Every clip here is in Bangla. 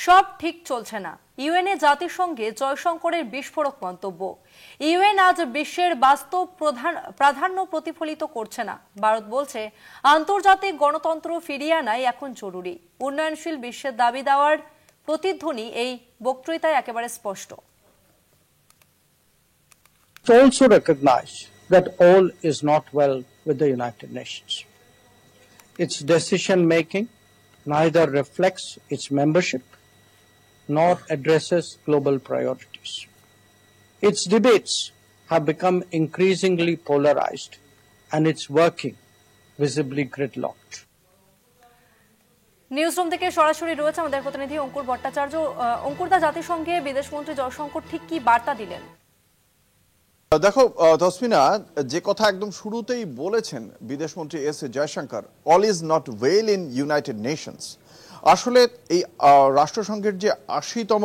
সব ঠিক চলছে না। ইউএনএ জাতিসংঘে জয়শঙ্করের বিস্ফোরক মন্তব্য। ইউএন আজ বিশ্বের বাস্তব প্রাধান্য প্রতিফলিত করছে না। ভারত বলছে আন্তর্জাতিক গণতন্ত্র ফিরিয়ে আনাই এখন জরুরি। উন্নয়নশীল বিশ্বের দাবি দেওয়ার প্রতিধ্বনি এই বক্তৃতায় একেবারে স্পষ্ট। Also recognize that all is not well with the United Nations. Its decision making neither reflects its membership nor addresses global priorities. Its debates have become increasingly polarized and its working visibly gridlocked. Newsroom থেকে সরাসরি রয়েছে আমাদের প্রতিনিধি অঙ্কুর ভট্টাচার্য। অঙ্কুরদা, জাতিসংঘে বিদেশমন্ত্রী জয়শঙ্কর ঠিক কি বার্তা দিলেন? দেখো তসমিনা, যে কথা একদম শুরুতেই বলেছেন বিদেশমন্ত্রী S Jaishankar, all is not well in United Nations. আসলে এই রাষ্ট্রসংঘের যে ৮০তম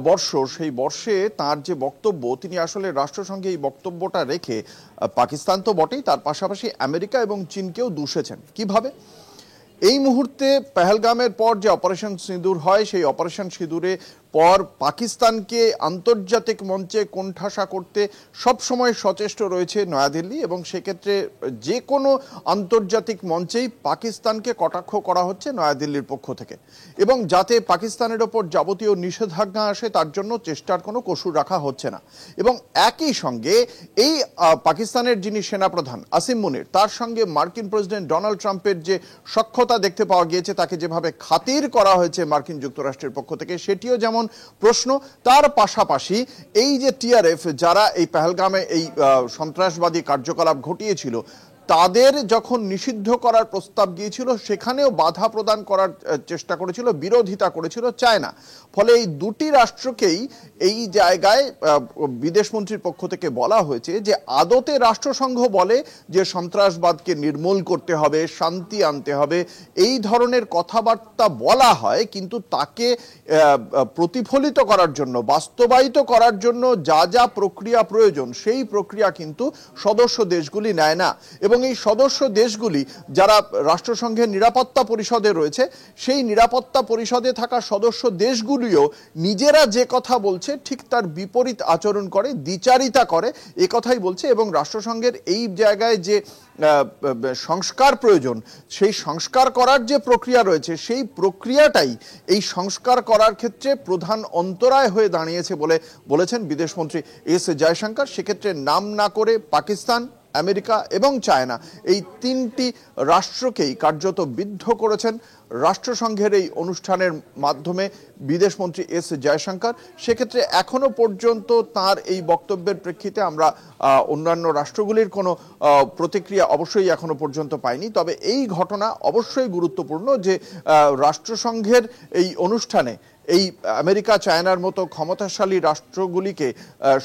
বর্ষ, সেই বর্ষে তার যে বক্তব্য, তিনি আসলে রাষ্ট্রসংঘে এই বক্তব্যটা রেখে পাকিস্তান তো বটেই, তার পাশাপাশি আমেরিকা এবং চীনকেও দূষেছেন। কিভাবে? এই মুহূর্তে পেহেলগামের পর যে অপারেশন সিঁদুর হয়, সেই অপারেশন সিঁদুরে পর পাকিস্তানকে আন্তর্জাতিক মঞ্চে কোণঠাসা করতে সবসময় সচেষ্ট রয়েছে নয়াদিল্লি, এবং সেক্ষেত্রে যে কোনো আন্তর্জাতিক মঞ্চেই পাকিস্তানকে কটাক্ষ করা হচ্ছে নয়াদিল্লির পক্ষ থেকে, এবং যাতে পাকিস্তানের ওপর যাবতীয় নিষেধাজ্ঞা আসে তার জন্য চেষ্টার কোনো কসুর রাখা হচ্ছে না। এবং একই সঙ্গে এই পাকিস্তানের যিনি সেনাপ্রধান আসিম মুনির, তার সঙ্গে মার্কিন প্রেসিডেন্ট ডোনাল্ড ট্রাম্পের যে সখ্যতা দেখতে পাওয়া গিয়েছে, তাকে যেভাবে খাতির করা হয়েছে মার্কিন যুক্তরাষ্ট্রের পক্ষ থেকে, সেটিও যেমন প্রশ্ন। তার পাশাপাশি এই যে টিআরএফ, যারা এই পেহেলগামে এই সন্ত্রাসবাদী কার্যকলাপ ঘটিয়েছিল, তাদের যখন নিষিদ্ধ করার প্রস্তাব গিয়েছিল, সেখানেও বাধা প্রদান করার চেষ্টা করেছিল, বিরোধিতা করেছিল চায়না। ফলে এই দুটি রাষ্ট্রকেই এই জায়গায় বিদেশমন্ত্রীর পক্ষ থেকে বলা হয়েছে যে আদতে রাষ্ট্রসংঘ বলে যে সন্ত্রাসবাদকে নির্মূল করতে হবে, শান্তি আনতে হবে, এই ধরনের কথাবার্তা বলা হয়, কিন্তু তাকে প্রতিফলিত করার জন্য, বাস্তবায়িত করার জন্য যা যা প্রক্রিয়া প্রয়োজন, সেই প্রক্রিয়া কিন্তু সদস্য দেশগুলি নেয় না। এবং এই সদস্য দেশগুলি যারা রাষ্ট্রসংঘের নিরাপত্তা পরিষদে রয়েছে, সেই নিরাপত্তা পরিষদে থাকা সদস্য দেশগুলিও নিজেরা যে কথা বলছে ঠিক তার বিপরীত আচরণ করে, দ্বিচারিতা করে, এ কথাই বলছে। এবং রাষ্ট্রসংঘের এই জায়গায় যে সংস্কার প্রয়োজন, সেই সংস্কার করার যে প্রক্রিয়া রয়েছে, সেই প্রক্রিয়াটাই এই সংস্কার করার ক্ষেত্রে প্রধান অন্তরায় হয়ে দাঁড়িয়েছে বলে বলেছেন বিদেশমন্ত্রী এস জয়শঙ্কর। সেক্ষেত্রে নাম না করে পাকিস্তান, আমেরিকা এবং চায়না, এই তিনটি রাষ্ট্রকেই কার্যত বিদ্ধ করেছেন রাষ্ট্রসংঘের এই অনুষ্ঠানের মাধ্যমে বিদেশমন্ত্রী এস জয়শঙ্কর। সেক্ষেত্রে এখনো পর্যন্ত তার এই বক্তব্যের প্রেক্ষিতে আমরা অন্যান্য রাষ্ট্রগুলির কোনো প্রতিক্রিয়া অবশ্যই এখনো পর্যন্ত পাইনি। তবে এই ঘটনা অবশ্যই গুরুত্বপূর্ণ যে রাষ্ট্রসংঘের এই অনুষ্ঠানে এই আমেরিকা, চায়নার মতো ক্ষমতাশালী রাষ্ট্রগুলিকে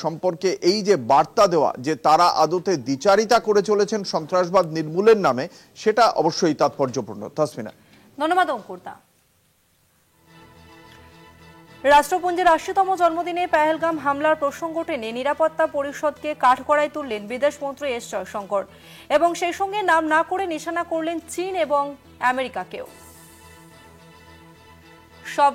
সম্পর্কে এই যে বার্তা দেওয়া যে তারা আদতে দ্বিচারিতা করে চলেছেন সন্ত্রাসবাদ নির্মূলের নামে, সেটা অবশ্যই তাৎপর্যপূর্ণ। তাসমিনা, ধন্যবাদ অঙ্কুরদা। রাষ্ট্রপুঞ্জের ৮০তম জন্মদিনে পেহেলগাম হামলার প্রসঙ্গ টেনে নিরাপত্তা পরিষদকে কাঠগড়ায় তুললেন বিদেশমন্ত্রী এস জয়শঙ্কর, এবং সেই সঙ্গে নাম না করে নিশানা করলেন চীন এবং আমেরিকাকেও। সব